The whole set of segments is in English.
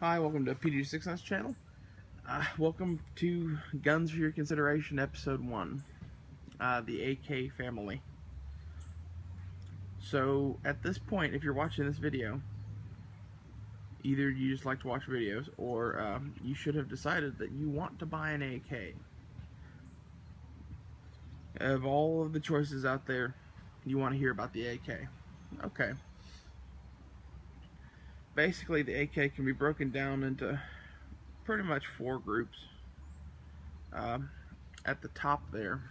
Hi, welcome to PD6's channel. Welcome to Guns for Your Consideration, Episode 1, the AK family. So, at this point, if you're watching this video, either you just like to watch videos, or you should have decided that you want to buy an AK. Of all of the choices out there, you want to hear about the AK. Okay. Basically, the AK can be broken down into pretty much 4 groups. At the top there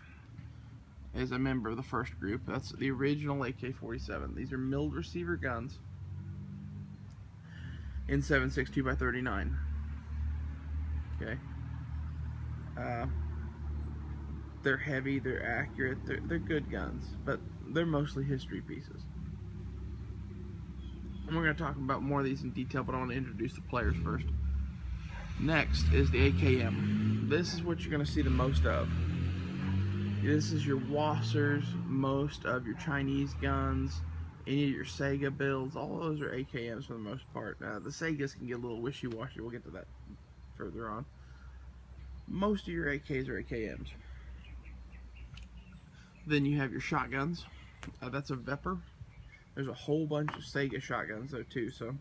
is a member of the first group. That's the original AK-47. These are milled receiver guns in 7.62 by 39. Okay. They're heavy, they're accurate, they're good guns, but they're mostly history pieces. And we're going to talk about more of these in detail, but I want to introduce the players first. Next is the AKM. This is what you're going to see the most of. This is your Wassers, most of your Chinese guns, any of your Sega builds. All of those are AKMs for the most part. The Segas can get a little wishy-washy. We'll get to that further on. Most of your AKs are AKMs. Then you have your shotguns. That's a Vepr. There's a whole bunch of Sega shotguns though too. So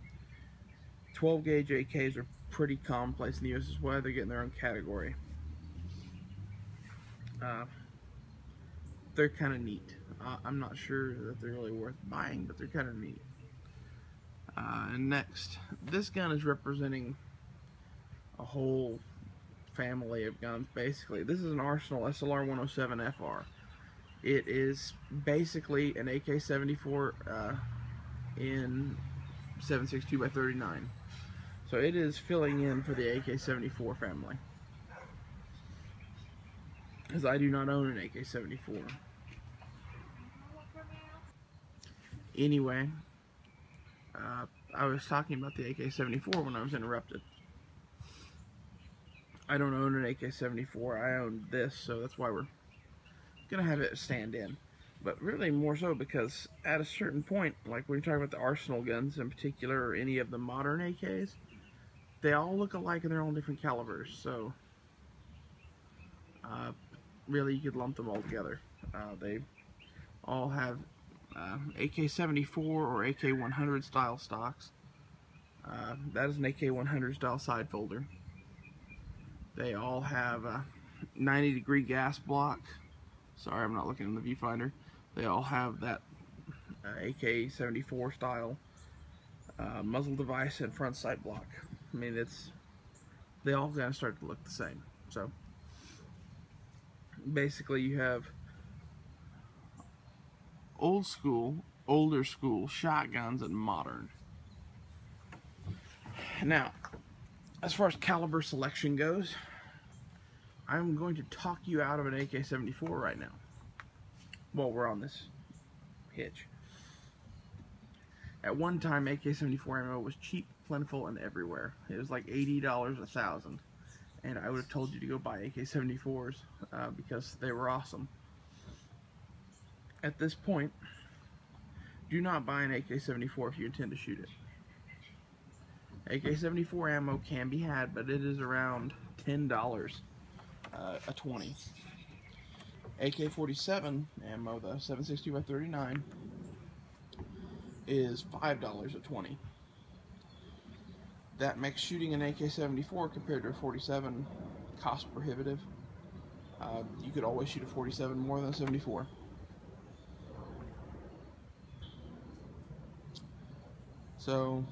12 gauge AKs are pretty commonplace in the US as well. They're getting their own category. They're kind of neat. I'm not sure that they're really worth buying, but they're kind of neat. And next, this gun is representing a whole family of guns, basically. This is an Arsenal SLR-107FR. It is basically an AK-74 in 7.62 by 39. So it is filling in for the AK-74 family, because I do not own an AK-74. Anyway, I was talking about the AK-74 when I was interrupted. I don't own an AK-74, I own this, so that's why we're going to have it stand in. But really more so because at a certain point, like when you're talking about the Arsenal guns in particular, or any of the modern AKs, they all look alike in their own different calibers, so really you could lump them all together. They all have AK-74 or AK-100 style stocks. That is an AK-100 style side folder. They all have a 90-degree gas block. Sorry, I'm not looking in the viewfinder. They all have that AK-74 style muzzle device and front sight block. I mean, they all kind of start to look the same. So basically, you have old school, older school shotguns and modern. Now, as far as caliber selection goes, I'm going to talk you out of an AK-74 right now while we're on this hitch. At one time, AK-74 ammo was cheap, plentiful, and everywhere. It was like $80 a thousand, and I would have told you to go buy AK-74s because they were awesome. At this point, do not buy an AK-74 if you intend to shoot it. AK-74 ammo can be had, but it is around $10 a 20. AK-47 ammo, the 7.62 by 39, is $5 a 20. That makes shooting an AK-74 compared to a 47 cost prohibitive. You could always shoot a 47 more than a 74. So,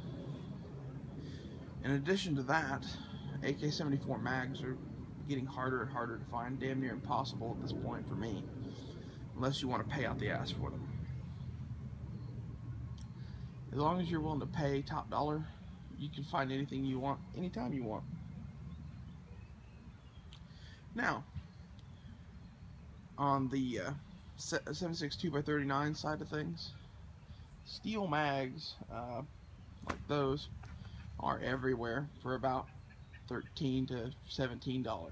in addition to that, AK-74 mags are getting harder and harder to find, damn near impossible at this point for me, unless you want to pay out the ass for them. As long as you're willing to pay top dollar, you can find anything you want, anytime you want. Now, on the 7.62 by 39 side of things, steel mags like those are everywhere for about $13 to $17.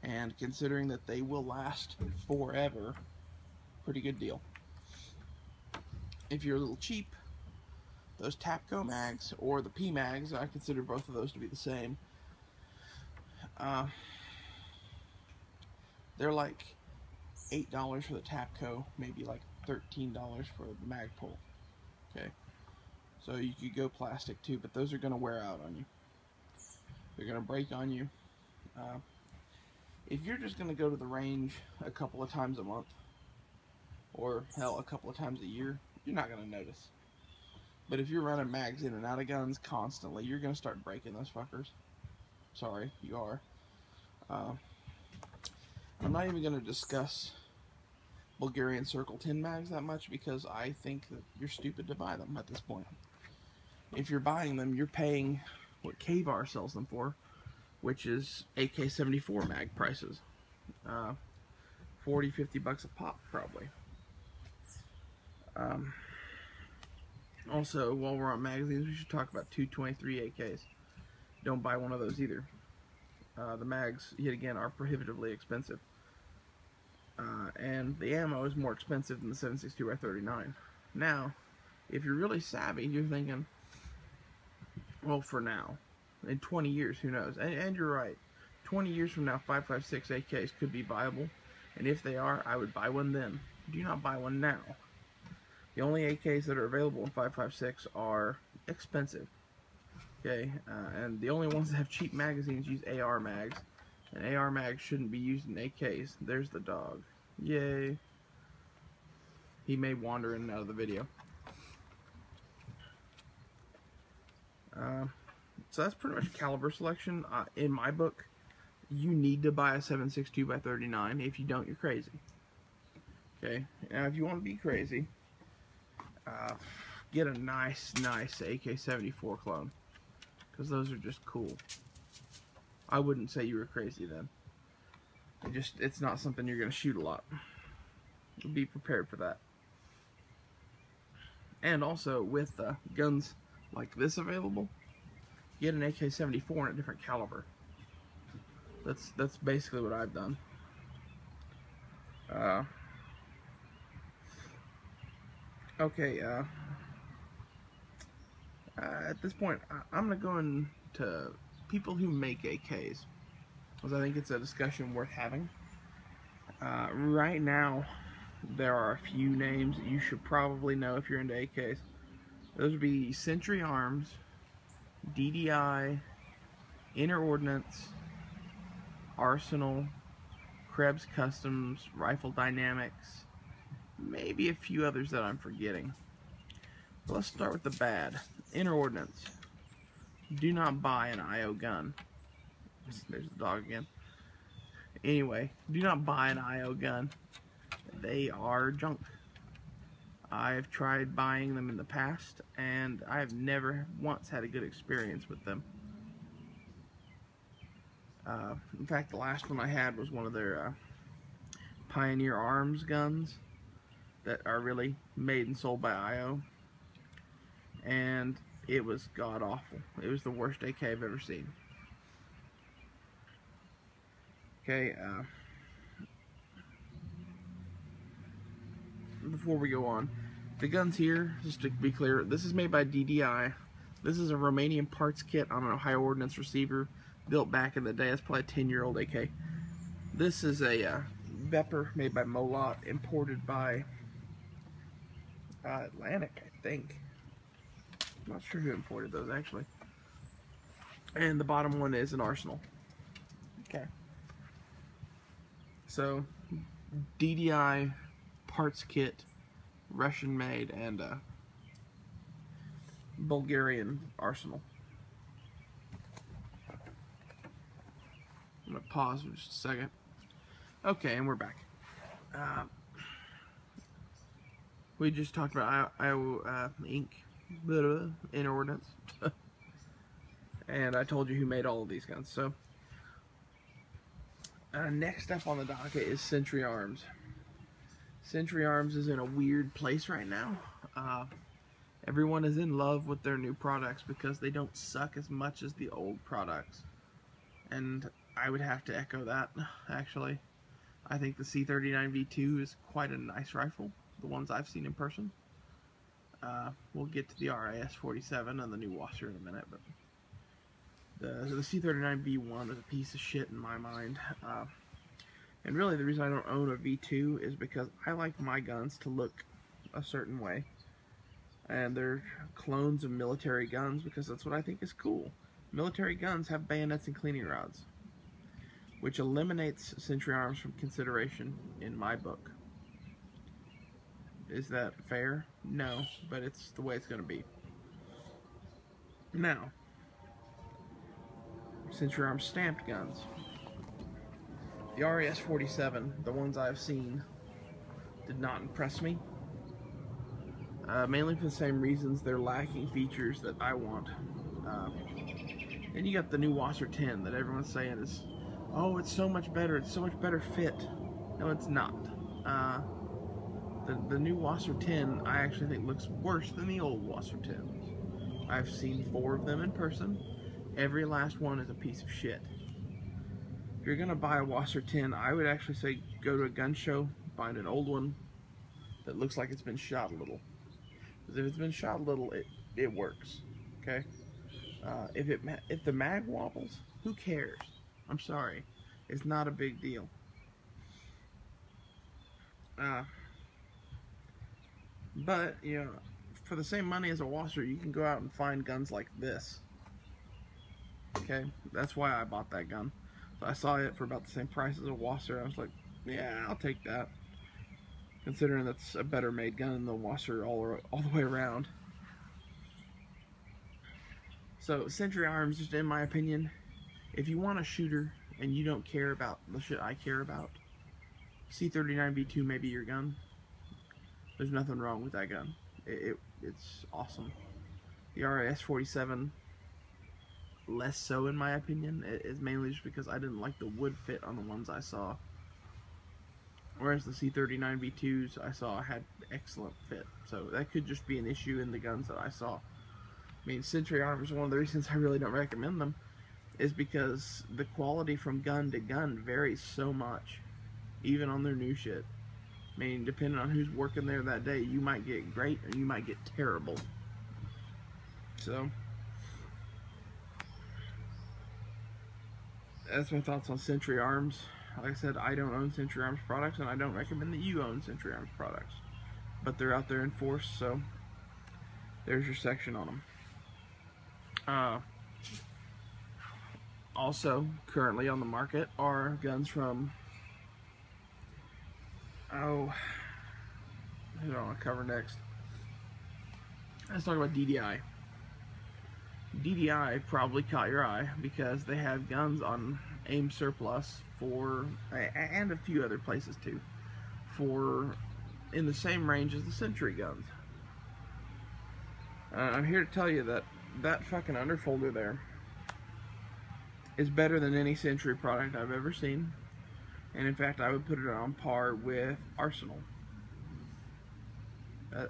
And considering that they will last forever, pretty good deal. If you're a little cheap, those Tapco mags or the P mags. I consider both of those to be the same. They're like $8 for the Tapco, maybe like $13 for the Magpul. Okay, so you could go plastic too, but those are going to wear out on you. They're going to break on you. If you're just going to go to the range a couple of times a month, or hell, a couple of times a year, you're not going to notice. But if you're running mags in and out of guns constantly, you're going to start breaking those fuckers. Sorry, you are. I'm not even going to discuss Bulgarian Circle 10 mags that much, because I think that you're stupid to buy them at this point. If you're buying them, you're paying what K-Bar sells them for, which is AK-74 mag prices. 40, 50 bucks a pop, probably. Also, while we're on magazines, we should talk about 223 AKs. Don't buy one of those either. The mags, yet again, are prohibitively expensive. And the ammo is more expensive than the 7.62x39. Now, if you're really savvy, you're thinking, well, for now. In 20 years, who knows? And you're right. 20 years from now, 5.56 AKs could be viable. And if they are, I would buy one then. Do not buy one now. The only AKs that are available in 5.56 are expensive. Okay, and the only ones that have cheap magazines use AR mags. And AR mags shouldn't be used in AKs. There's the dog. Yay. He may wander in and out of the video. So that's pretty much caliber selection. In my book, you need to buy a 7.62x39. If you don't, you're crazy. Okay, now if you want to be crazy, get a nice AK-74 clone, because those are just cool. I wouldn't say you were crazy then. It's not something you're going to shoot a lot. Be prepared for that. And also, with guns like this available, get an AK-74 in a different caliber. That's basically what I've done. Okay, at this point, I'm going to go into people who make AKs, because I think it's a discussion worth having. Right now, there are a few names that you should probably know if you're into AKs. Those would be Century Arms, DDI, Inner Ordnance, Arsenal, Krebs Customs, Rifle Dynamics, maybe a few others that I'm forgetting. But let's start with the bad. Inner Ordnance. Do not buy an IO gun. There's the dog again. Anyway, do not buy an IO gun. They are junk. I've tried buying them in the past, and I've never once had a good experience with them. In fact, the last one I had was one of their Pioneer Arms guns that are really made and sold by IO. And it was god-awful. It was the worst AK I've ever seen. Okay, before we go on, the guns here, just to be clear, this is made by DDI. This is a Romanian parts kit on an Ohio Ordnance receiver, built back in the day. It's probably a 10-year-old AK. This is a Vepr made by Molot, imported by Atlantic, I think. I'm not sure who imported those, actually. And the bottom one is an Arsenal. Okay. So, DDI parts kit, Russian made, and Bulgarian Arsenal. I'm going to pause for just a second. Okay, and we're back. We just talked about IO ink, Inner Ordnance. And I told you who made all of these guns. So, next up on the docket is Century Arms. Century Arms is in a weird place right now. Everyone is in love with their new products because they don't suck as much as the old products. And I would have to echo that, actually. I think the C39V2 is quite a nice rifle, the ones I've seen in person. We'll get to the RIS-47 and the new Wasser in a minute, but the C-39B1 is a piece of shit in my mind. And really the reason I don't own a V2 is because I like my guns to look a certain way. And they're clones of military guns because that's what I think is cool. Military guns have bayonets and cleaning rods, which eliminates Century Arms from consideration in my book. Is that fair? No, but it's the way it's going to be. Now, Century Arms stamped guns. The RIS-47, the ones I've seen, did not impress me. Mainly for the same reasons. They're lacking features that I want. And you got the new Wasser 10 that everyone's saying is, oh, it's so much better, it's so much better fit. No, it's not. The new Wasser 10 I actually think looks worse than the old Wasser 10s. I've seen 4 of them in person. Every last one is a piece of shit. If you're gonna buy a Wasser 10, I would actually say go to a gun show, find an old one that looks like it's been shot a little. Because if it's been shot a little, it works. Okay. If the mag wobbles, who cares? I'm sorry, it's not a big deal. But you know, for the same money as a Wasser, you can go out and find guns like this. Okay, that's why I bought that gun. So I saw it for about the same price as a Wasser. I was like, yeah, I'll take that. Considering that's a better made gun than the Wasser all the way around. So Century Arms, just in my opinion, if you want a shooter and you don't care about the shit I care about, C-39B2 may be your gun. There's nothing wrong with that gun. It's awesome. The RIS-47, less so in my opinion. It's mainly just because I didn't like the wood fit on the ones I saw. Whereas the C-39B2s I saw had excellent fit. So that could just be an issue in the guns that I saw. I mean, Century Arms, one of the reasons I really don't recommend them is because the quality from gun to gun varies so much, even on their new shit. I mean, depending on who's working there that day, you might get great or you might get terrible. So, that's my thoughts on Century Arms. Like I said, I don't own Century Arms products, and I don't recommend that you own Century Arms products. But they're out there in force, so there's your section on them. Also, currently on the market are guns from, who do I want to cover next? Let's talk about DDI. DDI probably caught your eye because they have guns on AIM surplus for, and a few other places too, for in the same range as the Century guns. I'm here to tell you that that fucking underfolder there is better than any Century product I've ever seen, and in fact I would put it on par with Arsenal.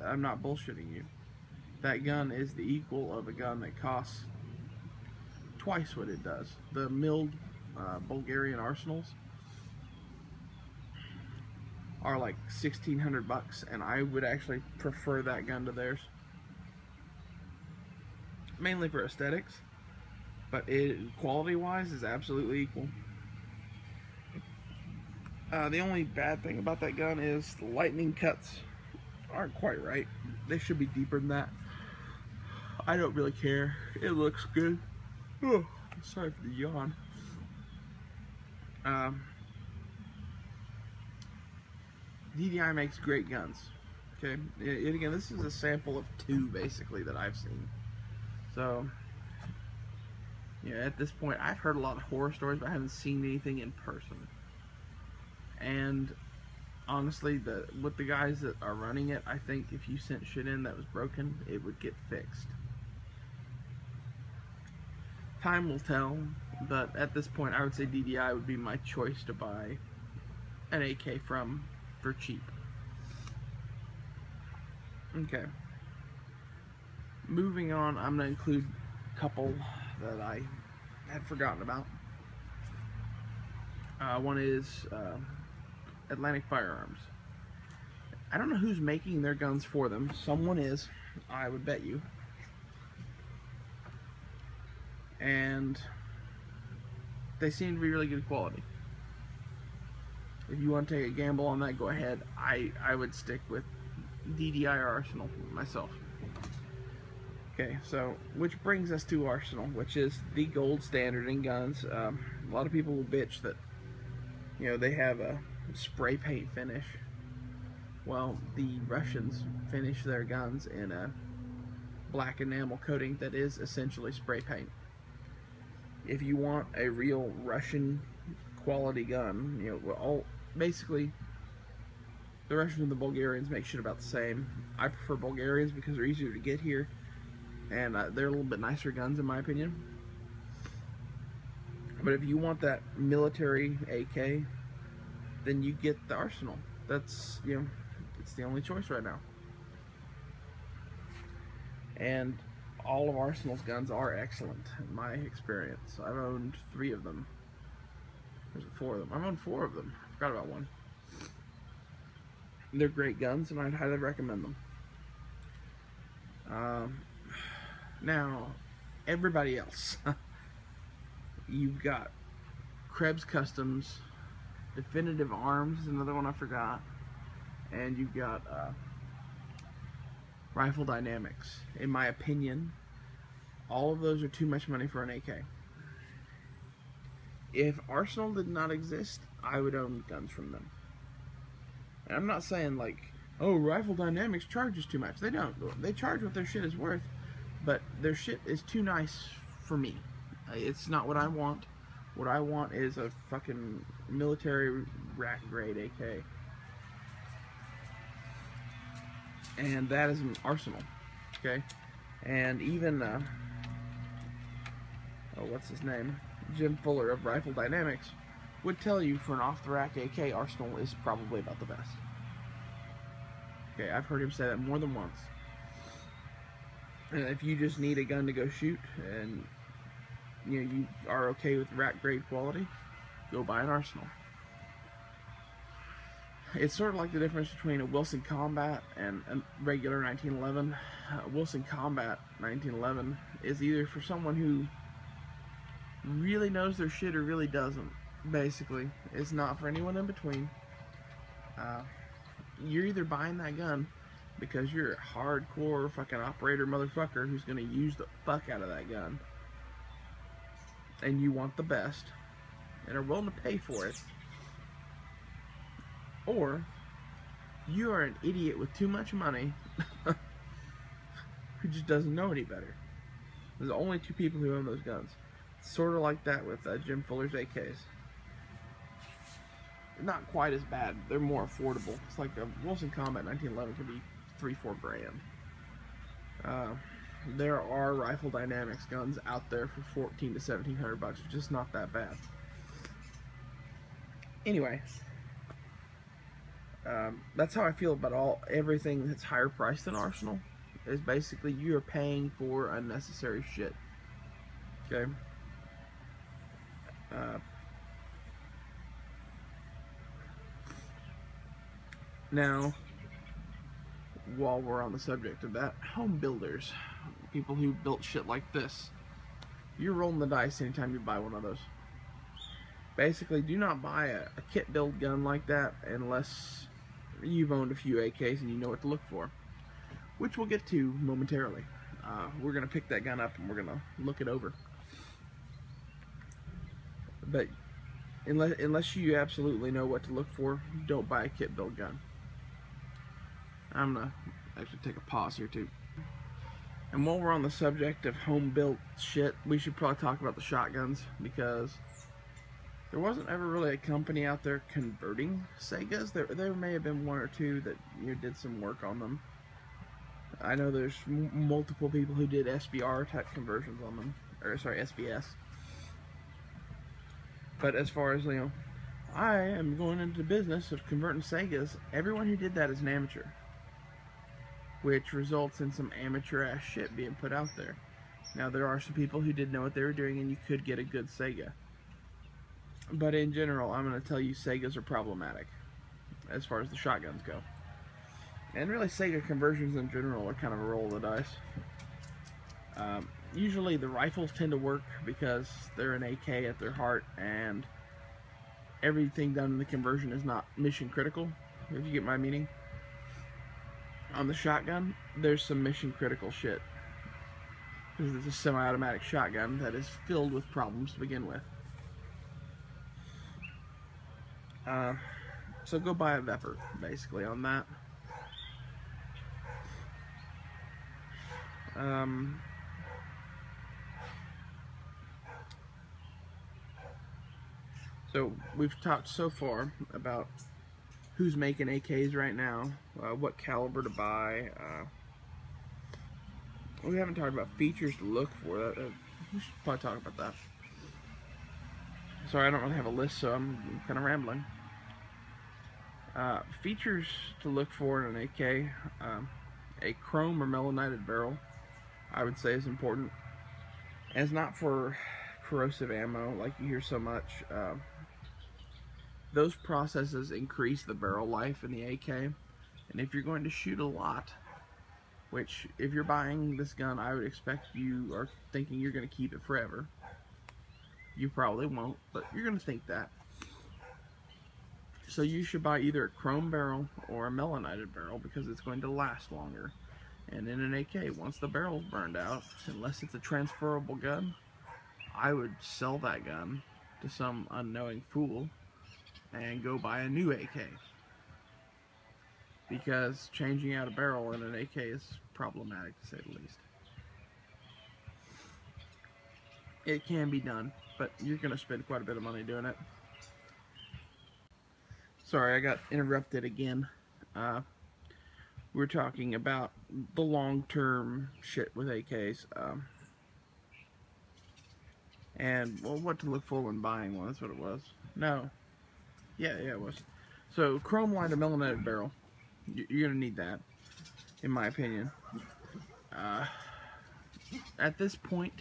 I'm not bullshitting you. That gun is the equal of a gun that costs twice what it does. The milled Bulgarian Arsenals are like $1,600, and I would actually prefer that gun to theirs. Mainly for aesthetics, but quality-wise is absolutely equal. The only bad thing about that gun is the lightning cuts aren't quite right. They should be deeper than that. I don't really care. It looks good. Oh, sorry for the yawn. DDI makes great guns. Okay, and again, this is a sample of 2 basically that I've seen. So, yeah, at this point, I've heard a lot of horror stories, but I haven't seen anything in person. And honestly, with the guys that are running it, I think if you sent shit in that was broken, it would get fixed. Time will tell, but at this point, I would say DDI would be my choice to buy an AK from for cheap. Okay. Moving on, I'm going to include a couple that I had forgotten about. One is Atlantic Firearms. I don't know who's making their guns for them. Someone is. I would bet you. And they seem to be really good quality. If you want to take a gamble on that, go ahead. I would stick with DDI or Arsenal myself. Okay, so which brings us to Arsenal, which is the gold standard in guns. A lot of people will bitch that, you know, they have a spray paint finish. Well, the Russians finish their guns in a black enamel coating that is essentially spray paint. If you want a real Russian quality gun, you know, basically the Russians and the Bulgarians make shit about the same. I prefer Bulgarians because they're easier to get here, and they're a little bit nicer guns in my opinion. But if you want that military AK, then you get the Arsenal. That's, you know, it's the only choice right now. And all of Arsenal's guns are excellent in my experience. I've owned 3 of them. There's 4 of them. I've owned 4 of them. I forgot about one. They're great guns, and I'd highly recommend them. Now, everybody else. You've got Krebs Customs, Definitive Arms is another one I forgot, and you've got Rifle Dynamics. In my opinion, all of those are too much money for an AK. If Arsenal did not exist, I would own guns from them. And I'm not saying like, oh, Rifle Dynamics charges too much. They don't. They charge what their shit is worth, but their shit is too nice for me. It's not what I want. What I want is a fucking military rack grade AK. And that is an Arsenal. Okay? And even, oh, what's his name? Jim Fuller of Rifle Dynamics would tell you for an off-the-rack AK, Arsenal is probably about the best. Okay, I've heard him say that more than once. And if you just need a gun to go shoot, and you know you are okay with rack grade quality, go buy an Arsenal. It's sort of like the difference between a Wilson Combat and a regular 1911. Wilson Combat 1911 is either for someone who really knows their shit or really doesn't. Basically, it's not for anyone in between. You're either buying that gun because you're a hardcore fucking operator motherfucker who's gonna use the fuck out of that gun, and you want the best and are willing to pay for it, or you are an idiot with too much money who just doesn't know any better. There's only 2 people who own those guns. It's sort of like that with Jim Fuller's AKs. Not quite as bad. They're more affordable. It's like a Wilson Combat 1911 could be $3-4 grand. There are Rifle Dynamics guns out there for $1,400 to $1,700 bucks, which is not that bad. Anyway, that's how I feel about everything that's higher priced than Arsenal. Is basically you are paying for unnecessary shit. Okay. Now, while we're on the subject of that, home builders, people who built shit like this, you're rolling the dice anytime you buy one of those. Basically, do not buy a kit build gun like that unless you've owned a few AKs and you know what to look for, which we'll get to momentarily. We're going to pick that gun up and we're going to look it over. But unless you absolutely know what to look for, don't buy a kit build gun. I'm going to actually take a pause here too. And while we're on the subject of home built shit, we should probably talk about the shotguns, because there wasn't ever really a company out there converting Segas. There may have been 1 or 2 that did some work on them. I know there's multiple people who did SBR type conversions on them, or sorry, SBS. But as far as, I am going into the business of converting Segas, everyone who did that is an amateur, which results in some amateur ass shit being put out there. Now, there are some people who did know what they were doing, and you could get a good Sega. But in general, I'm going to tell you Segas are problematic as far as the shotguns go. And really, Sega conversions in general are kind of a roll of the dice. Usually the rifles tend to work because they're an AK at their heart, and everything done in the conversion is not mission critical, if you get my meaning. On the shotgun, there's some mission critical shit, because it's a semi-automatic shotgun that is filled with problems to begin with. So go buy a Vepr, basically, on that. So we've talked so far about who's making AKs right now, what caliber to buy. We haven't talked about features to look for. We should probably talk about that. Sorry, I don't really have a list, so I'm kind of rambling. Features to look for in an AK, a chrome or melanited barrel, I would say, is important. And it's not for corrosive ammo like you hear so much. Those processes increase the barrel life in the AK, and if you're going to shoot a lot, which if you're buying this gun, I would expect you are thinking you're going to keep it forever. You probably won't, but you're going to think that. So you should buy either a chrome barrel or a melanited barrel, because it's going to last longer. And in an AK, once the barrel's burned out, unless it's a transferable gun, I would sell that gun to some unknowing fool and go buy a new AK, because changing out a barrel in an AK is problematic, to say the least. It can be done, but you're going to spend quite a bit of money doing it. Sorry, I got interrupted again. We're talking about the long-term shit with AKs, and well, what to look for when buying one. That's what it was. No. Yeah, it was. So, chrome lined or melanated barrel. You're going to need that, in my opinion. At this point,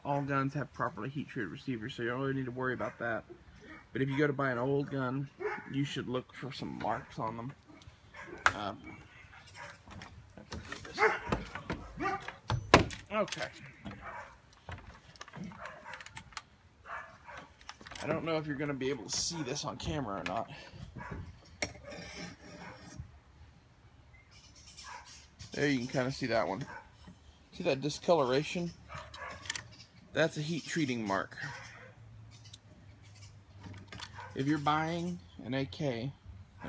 all guns have properly heat-treated receivers, so you don't really need to worry about that. But if you go to buy an old gun, you should look for some marks on them. Okay. I don't know if you're going to be able to see this on camera or not. There you can kind of see that one. See that discoloration? That's a heat treating mark. If you're buying an AK, an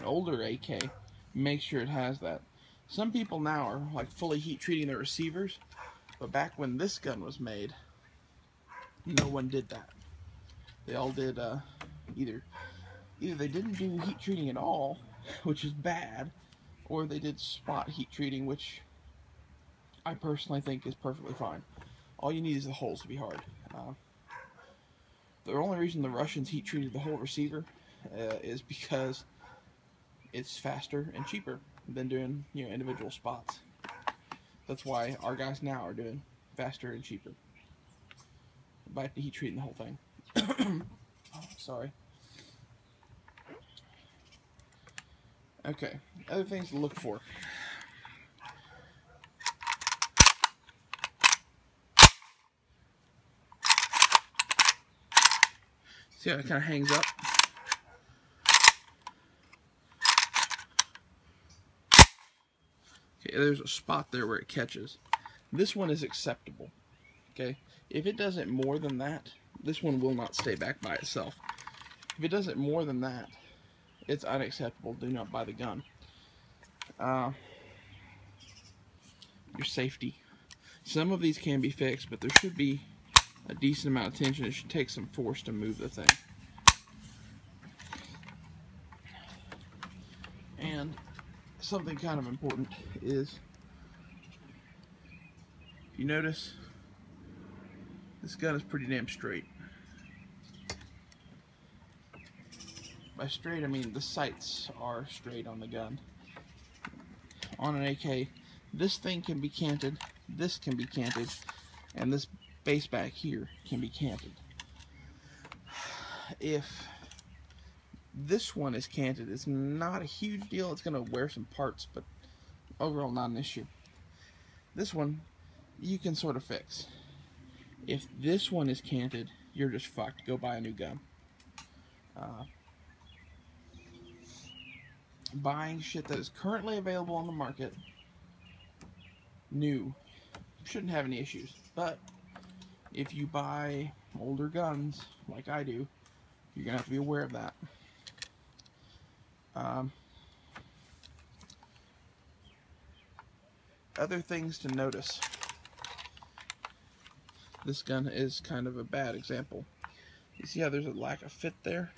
older AK, make sure it has that. Some people now are like fully heat treating their receivers, but back when this gun was made, no one did that. They all did either they didn't do heat treating at all, which is bad, or they did spot heat treating, which I personally think is perfectly fine. All you need is the holes to be hard. The only reason the Russians heat treated the whole receiver is because it's faster and cheaper than doing individual spots. That's why our guys now are doing faster and cheaper by heat treating the whole thing. Sorry. Okay, other things to look for. See how it kind of hangs up? Okay, there's a spot there where it catches. This one is acceptable. Okay, if it does it more than that, this one will not stay back by itself. If it does it more than that, it's unacceptable. Do not buy the gun. Your safety. Some of these can be fixed, but there should be a decent amount of tension. It should take some force to move the thing. And something kind of important is, if you notice, this gun is pretty damn straight. By straight, I mean the sights are straight on the gun. On an AK, this thing can be canted, this can be canted, and this base back here can be canted. If this one is canted, it's not a huge deal. It's going to wear some parts, but overall not an issue. This one, you can sort of fix. If this one is canted, you're just fucked. Go buy a new gun. Buying shit that is currently available on the market, new, shouldn't have any issues. But if you buy older guns, like I do, you're going to have to be aware of that. Other things to notice. This gun is kind of a bad example. You see how there's a lack of fit there?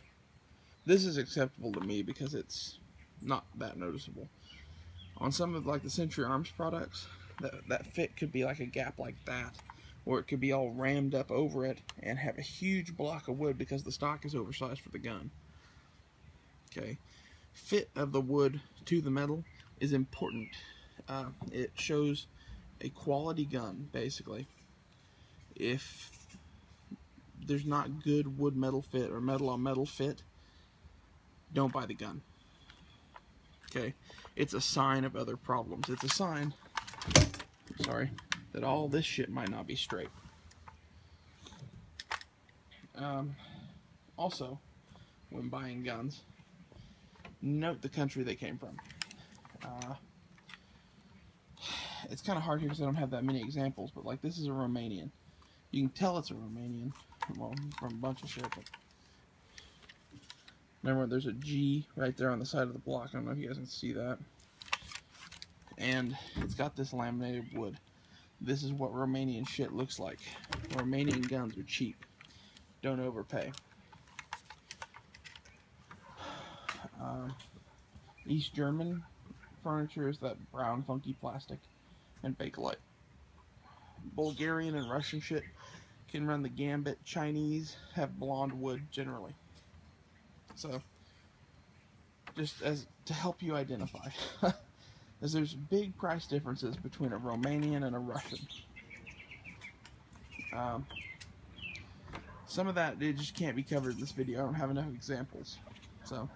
This is acceptable to me because it's not that noticeable. On some of like the Century Arms products, that fit could be like a gap like that, or it could be all rammed up over it and have a huge block of wood because the stock is oversized for the gun. Okay, fit of the wood to the metal is important. It shows a quality gun, basically. If there's not good wood metal fit or metal on metal fit, don't buy the gun. Okay, it's a sign of other problems. It's a sign, sorry, that all this shit might not be straight. Also, when buying guns, note the country they came from. It's kind of hard here because I don't have that many examples, but like this is a Romanian. You can tell it's a Romanian, well, from a bunch of shit. But remember, there's a G right there on the side of the block. I don't know if you guys can see that. And it's got this laminated wood. This is what Romanian shit looks like. Romanian guns are cheap. Don't overpay. East German furniture is that brown funky plastic and Bakelite. Bulgarian and Russian shit can run the gambit. Chinese have blonde wood generally. So, just as to help you identify, as there's big price differences between a Romanian and a Russian. Some of that it just can't be covered in this video. I don't have enough examples. So,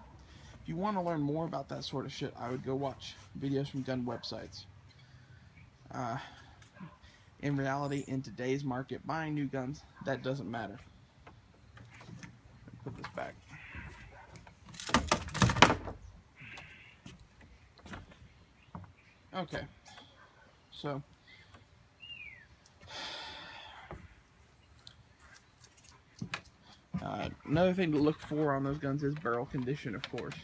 if you want to learn more about that sort of shit, I would go watch videos from gun websites. In reality, in today's market, buying new guns, that doesn't matter. Put this back. Okay, so another thing to look for on those guns is barrel condition, of course.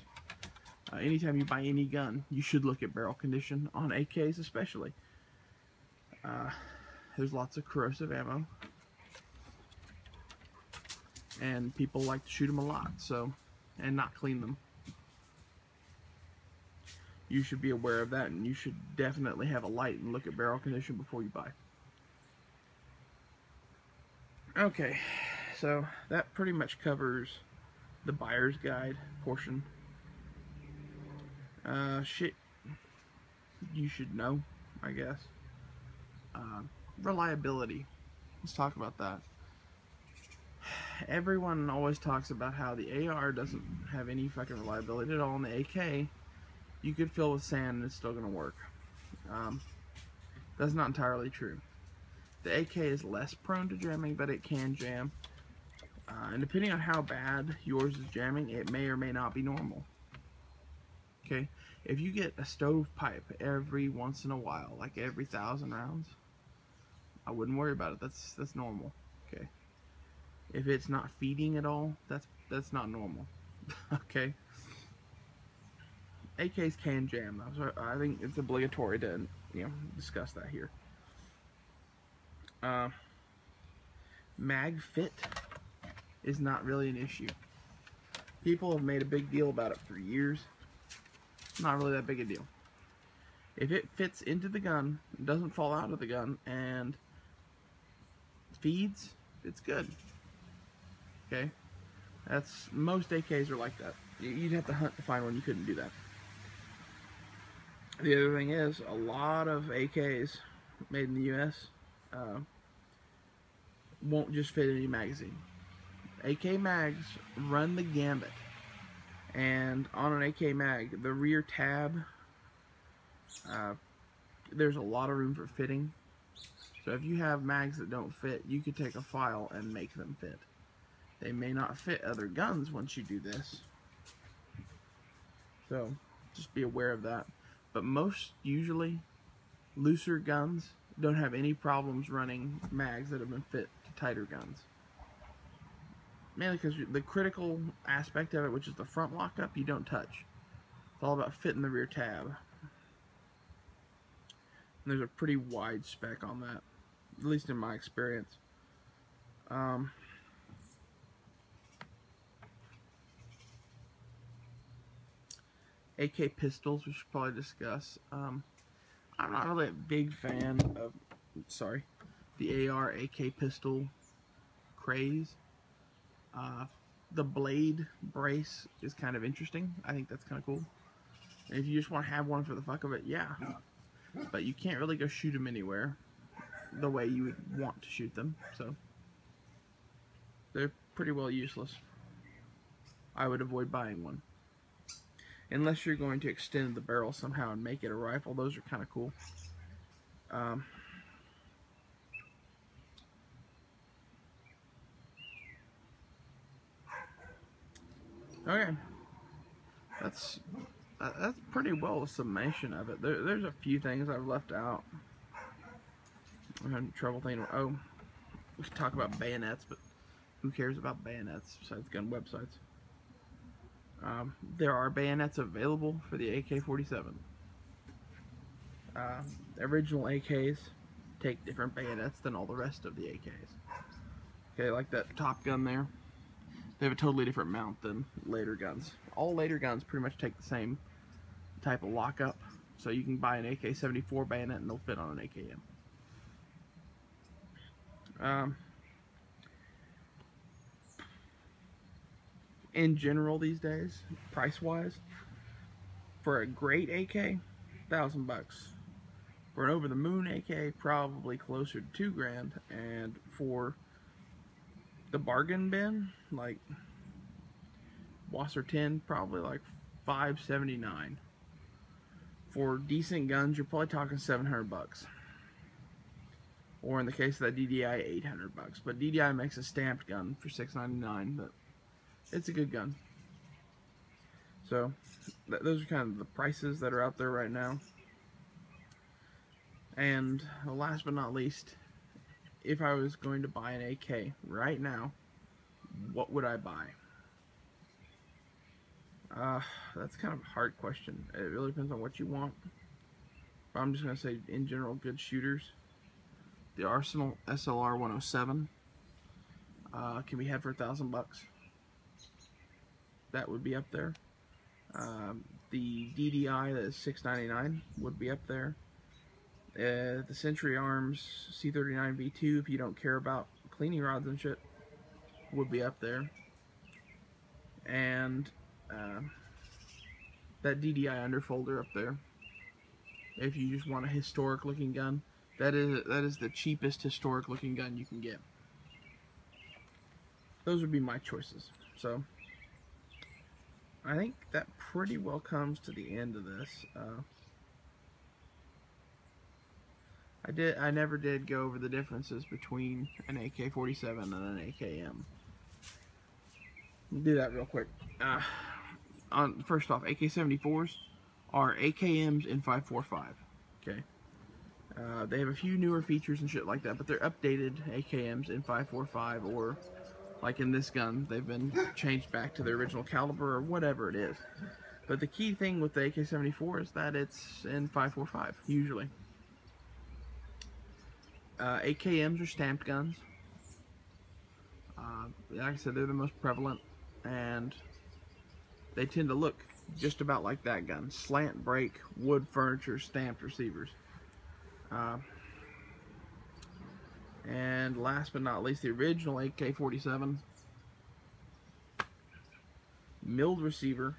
Anytime you buy any gun, you should look at barrel condition, on AKs especially. There's lots of corrosive ammo, and people like to shoot them a lot, so, and not clean them. You should be aware of that, and you should definitely have a light and look at barrel condition before you buy. Okay, so that pretty much covers the buyer's guide portion. Shit you should know, I guess. Reliability. Let's talk about that. Everyone always talks about how the AR doesn't have any fucking reliability at all, and the AK you could fill with sand and it's still going to work. That's not entirely true. The AK is less prone to jamming, but it can jam. And depending on how bad yours is jamming, it may or may not be normal. Okay? If you get a stovepipe every once in a while, like every 1,000 rounds, I wouldn't worry about it. That's normal. Okay? If it's not feeding at all, that's not normal. Okay? AKs can jam though, so I think it's obligatory to discuss that here. Mag fit is not really an issue. People have made a big deal about it for years. Not really that big a deal. If it fits into the gun, doesn't fall out of the gun, and feeds, it's good. Okay? Most AKs are like that. You'd have to hunt to find one you couldn't do that. The other thing is, a lot of AKs made in the US won't just fit any magazine. AK mags run the gambit, and on an AK mag, the rear tab there's a lot of room for fitting. So if you have mags that don't fit, you could take a file and make them fit. They may not fit other guns once you do this. So just be aware of that. But most usually looser guns don't have any problems running mags that have been fit to tighter guns. Mainly because the critical aspect of it, which is the front lockup, you don't touch. It's all about fitting the rear tab. And there's a pretty wide spec on that, at least in my experience. AK pistols, we should probably discuss. I'm not really a big fan of, the AR AK pistol craze. The blade brace is kind of interesting. I think that's kind of cool. And if you just want to have one for the fuck of it, yeah. But you can't really go shoot them anywhere the way you would want to shoot them, so they're pretty well useless. I would avoid buying one. Unless you're going to extend the barrel somehow and make it a rifle. Those are kind of cool. Okay. That's pretty well a summation of it. There's a few things I've left out. I'm having trouble thinking. Oh, we could talk about bayonets, but who cares about bayonets besides gun websites? There are bayonets available for the AK-47. Original AKs take different bayonets than all the rest of the AKs. Okay, like that top gun there. They have a totally different mount than later guns. All later guns pretty much take the same type of lockup. So you can buy an AK-74 bayonet and they'll fit on an AKM. In general these days, price-wise, for a great AK, $1,000. For an over-the-moon AK, probably closer to $2,000, and for the bargain bin, like Wasser 10, probably like $579. For decent guns, you're probably talking $700. Or in the case of that DDI, $800. But DDI makes a stamped gun for $699, but it's a good gun. So those are kind of the prices that are out there right now. And last but not least, if I was going to buy an AK right now, what would I buy? That's kind of a hard question. It really depends on what you want. But I'm just going to say, in general, good shooters. The Arsenal SLR 107 can be had for $1,000. That would be up there. The DDI that is $699 would be up there. The Century Arms C39 V2, if you don't care about cleaning rods and shit, would be up there. And that DDI underfolder up there, if you just want a historic looking gun, that is the cheapest historic looking gun you can get. Those would be my choices. So I think that pretty well comes to the end of this. I never did go over the differences between an AK-47 and an AKM. Do that real quick. First off, AK-74s are AKMs in 5.45. Okay. They have a few newer features and shit like that, but they're updated AKMs in 5.45, or like in this gun, they've been changed back to the original caliber or whatever it is. But the key thing with the AK-74 is that it's in 5.45 usually. AKMs are stamped guns. Like I said, they're the most prevalent, and they tend to look just about like that gun. Slant break, wood furniture, stamped receivers. And last but not least, the original AK-47, milled receiver,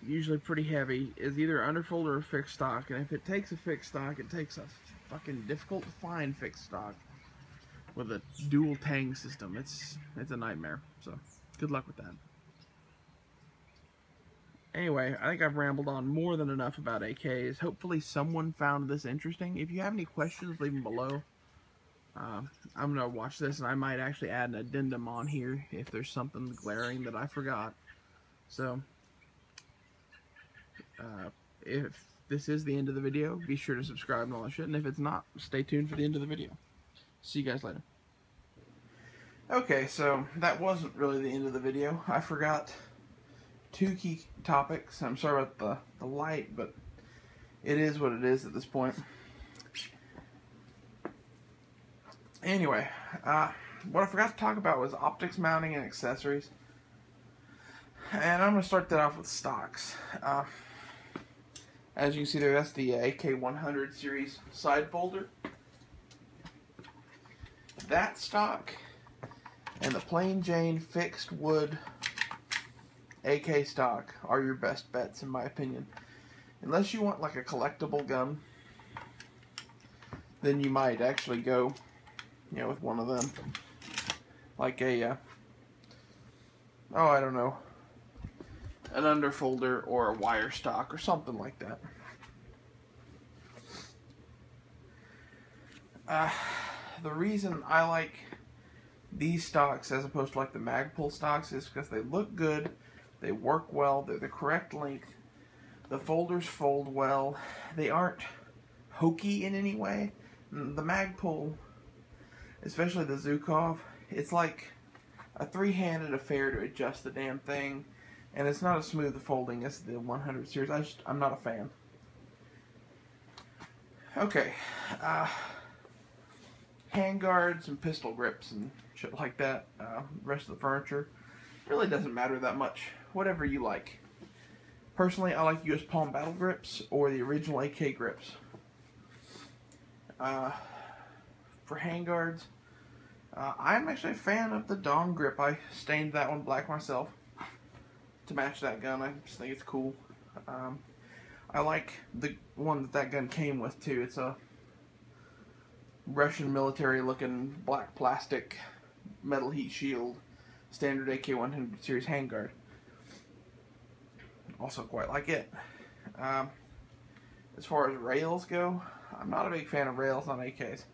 usually pretty heavy, is either underfold or fixed stock. And if it takes a fixed stock, it takes a fucking difficult to find fixed stock with a dual tang system. It's a nightmare. So good luck with that. Anyway, I think I've rambled on more than enough about AKs. Hopefully someone found this interesting. If you have any questions, leave them below. I'm going to watch this, and I might actually add an addendum on here if there's something glaring that I forgot. So, if this is the end of the video, be sure to subscribe and all that shit. And if it's not, stay tuned for the end of the video. See you guys later. Okay, so that wasn't really the end of the video. I forgot 2 key topics. I'm sorry about the light, but it is what it is at this point. Anyway, what I forgot to talk about was optics mounting and accessories. And I'm going to start that off with stocks. As you can see there, that's the AK-100 series side folder. That stock and the plain Jane fixed wood AK stock are your best bets, in my opinion. Unless you want like a collectible gun, then you might actually go, you know, with one of them, like a oh, I don't know, an underfolder or a wire stock or something like that. The reason I like these stocks as opposed to like the Magpul stocks is because they look good. They work well, they're the correct length, the folders fold well, they aren't hokey in any way. The Magpul, especially the Zukov, it's like a 3-handed affair to adjust the damn thing, and it's not as smooth a folding as the 100 series. I'm not a fan. Okay, handguards and pistol grips and shit like that, rest of the furniture, really doesn't matter that much. Whatever you like. Personally, I like US Palm Battle grips or the original AK grips. For handguards, I'm actually a fan of the Dong grip. I stained that one black myself to match that gun. I just think it's cool. I like the one that gun came with too. It's a Russian military looking black plastic metal heat shield standard AK-100 series handguard. Also quite like it. As far as rails go, I'm not a big fan of rails on AKs.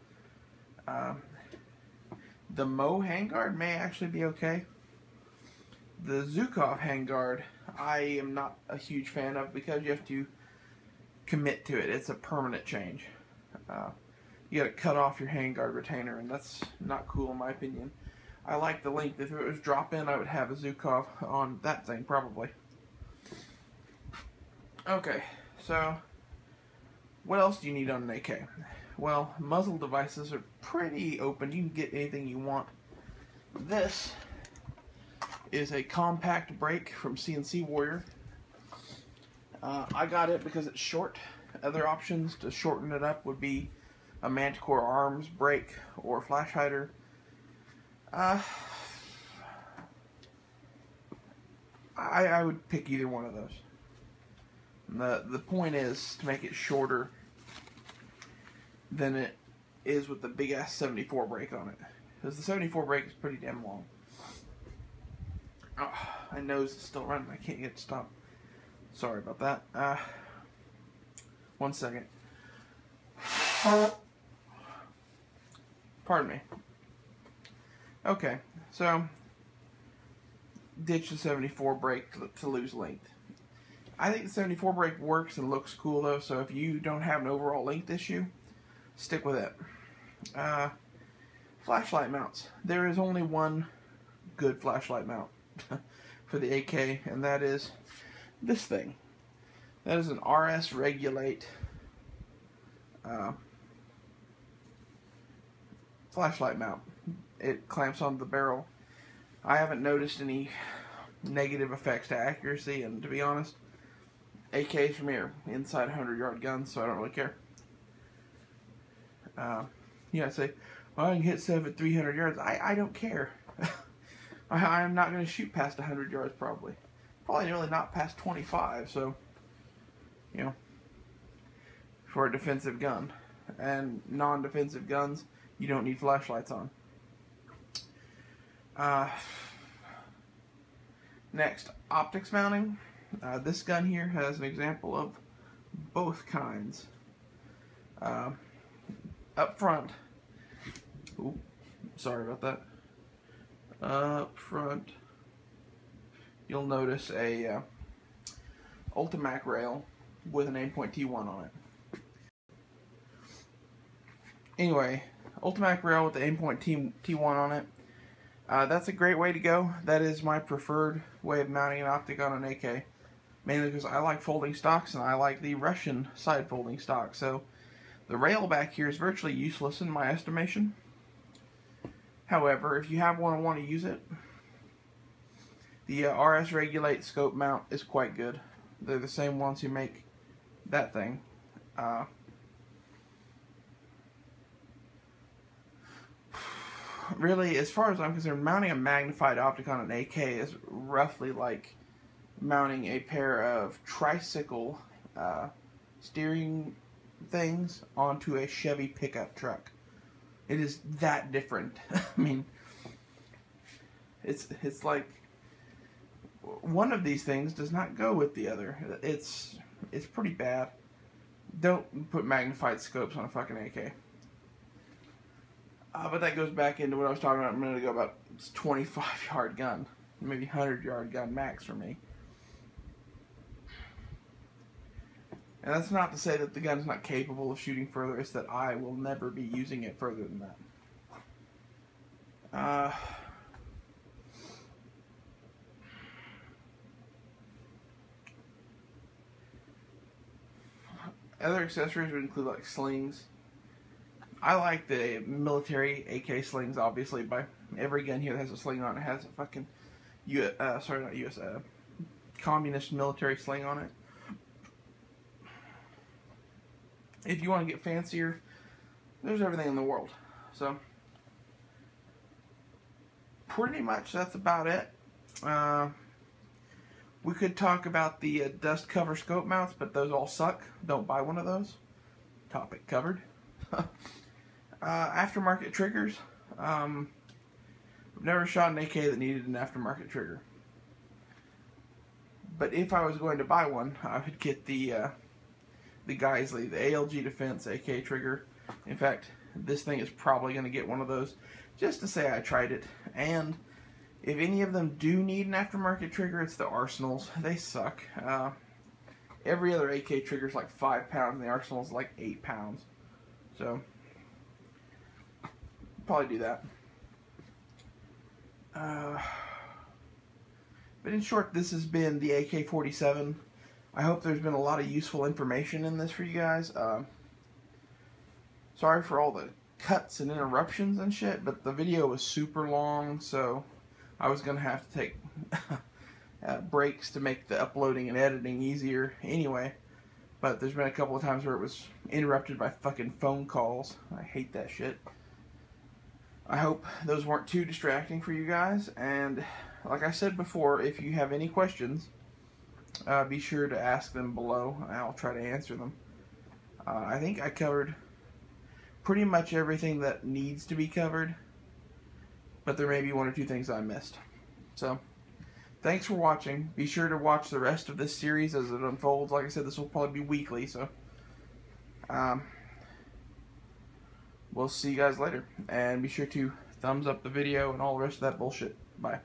The Mo handguard may actually be okay. The Zukov handguard, I am not a huge fan of because you have to commit to it. It's a permanent change. You got to cut off your handguard retainer, and that's not cool in my opinion. I like the length. If it was drop-in, I would have a Zukov on that thing, probably. Okay, so what else do you need on an AK? Well, muzzle devices are pretty open. You can get anything you want. This is a compact brake from CNC Warrior. I got it because it's short. Other options to shorten it up would be a Manticore Arms brake or flash hider. I would pick either one of those. The point is to make it shorter than it is with the big ass 74 brake on it, because the 74 brake is pretty damn long. Oh, my nose is still running. I can't get it to stop. Sorry about that. 1 second. Pardon me. Okay, so ditch the 74 brake to lose length. I think the 74 brake works and looks cool though, so if you don't have an overall length issue, stick with it. Flashlight mounts. There is only one good flashlight mount for the AK, and that is this thing. That is an RS Regulate flashlight mount. It clamps onto the barrel. I haven't noticed any negative effects to accuracy, and to be honest, AKs from here inside 100-yard guns, so I don't really care. You might say, well, I can hit stuff at 300 yards. I don't care. I'm not going to shoot past 100 yards probably. Probably really not past 25, so, you know, for a defensive gun. And non-defensive guns, you don't need flashlights on. Next, optics mounting. This gun here has an example of both kinds. Up front, ooh, sorry about that. Up front, you'll notice a Ultimac rail with an aimpoint T1 on it. Anyway, Ultimac rail with the aimpoint T1 on it. That's a great way to go. That is my preferred way of mounting an optic on an AK. Mainly because I like folding stocks and I like the Russian side folding stock. So the rail back here is virtually useless in my estimation. However, if you have one and want to use it, the RS Regulate scope mount is quite good. They're the same ones who make that thing. Really, as far as I'm concerned, mounting a magnified optic on an AK is roughly like mounting a pair of tricycle steering things onto a Chevy pickup truck. It is that different. I mean, it's like one of these things does not go with the other. It's pretty bad. Don't put magnified scopes on a fucking AK. But that goes back into what I was talking about a minute ago about it's 25-yard gun, maybe 100-yard gun max for me. And that's not to say that the gun's not capable of shooting further, it's that I will never be using it further than that. Other accessories would include like slings. I like the military AK slings, obviously. By every gun here that has a sling on it has a fucking communist military sling on it. If you want to get fancier, there's everything in the world. So, pretty much that's about it. We could talk about the dust cover scope mounts, but those all suck. Don't buy one of those. Topic covered. Aftermarket triggers. I've never shot an AK that needed an aftermarket trigger. But if I was going to buy one, I would get the Geisley, the ALG Defense AK trigger. In fact, this thing is probably going to get one of those just to say I tried it. And if any of them do need an aftermarket trigger, it's the Arsenals. They suck. Every other AK trigger is like 5 pounds, and the Arsenal is like 8 pounds. So, probably do that. But in short, this has been the AK-47. I hope there's been a lot of useful information in this for you guys. Sorry for all the cuts and interruptions and shit, but the video was super long, so I was going to have to take breaks to make the uploading and editing easier anyway. But there's been a couple of times where it was interrupted by fucking phone calls. I hate that shit. I hope those weren't too distracting for you guys. And like I said before, if you have any questions, be sure to ask them below. I'll try to answer them. I think I covered pretty much everything that needs to be covered. But there may be one or two things I missed. So, thanks for watching. Be sure to watch the rest of this series as it unfolds. Like I said, this will probably be weekly, so we'll see you guys later. And be sure to thumbs up the video and all the rest of that bullshit. Bye.